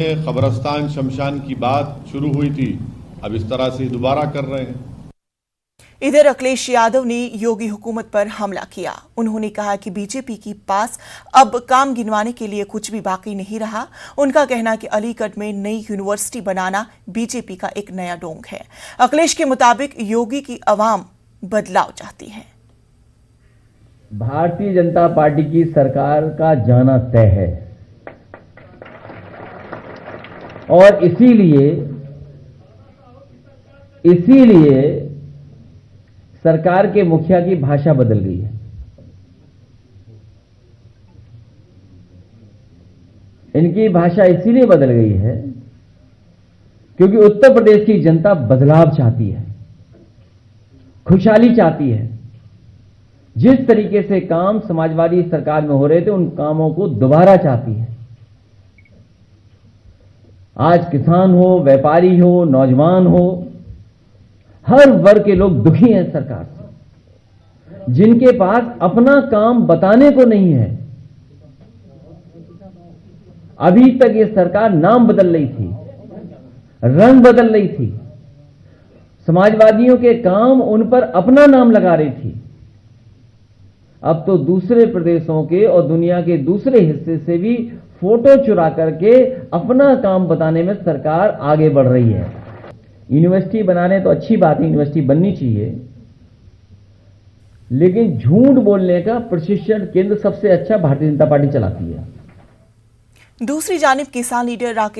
कब्रिस्तान शमशान की बात शुरू हुई थी, अब इस तरह से दोबारा कर रहे हैं। इधर अखिलेश यादव ने योगी हुकूमत पर हमला किया। उन्होंने कहा कि बीजेपी के पास अब काम गिनवाने के लिए कुछ भी बाकी नहीं रहा। उनका कहना कि अलीगढ़ में नई यूनिवर्सिटी बनाना बीजेपी का एक नया ढोंग है। अखिलेश के मुताबिक योगी की आवाम बदलाव चाहती है। भारतीय जनता पार्टी की सरकार का जाना तय है और इसीलिए सरकार के मुखिया की भाषा बदल गई है। इनकी भाषा इसीलिए बदल गई है क्योंकि उत्तर प्रदेश की जनता बदलाव चाहती है, खुशहाली चाहती है। जिस तरीके से काम समाजवादी सरकार में हो रहे थे, उन कामों को दोबारा चाहती है। आज किसान हो, व्यापारी हो, नौजवान हो, हर वर्ग के लोग दुखी हैं सरकार से। जिनके पास अपना काम बताने को नहीं है, अभी तक ये सरकार नाम बदल रही थी, रंग बदल रही थी, समाजवादियों के काम उन पर अपना नाम लगा रही थी। अब तो दूसरे प्रदेशों के और दुनिया के दूसरे हिस्से से भी फोटो चुरा करके अपना काम बताने में सरकार आगे बढ़ रही है। यूनिवर्सिटी बनाने तो अच्छी बात है, यूनिवर्सिटी बननी चाहिए, लेकिन झूठ बोलने का प्रशिक्षण केंद्र सबसे अच्छा भारतीय जनता पार्टी चलाती है। दूसरी जानिब किसान लीडर राकेश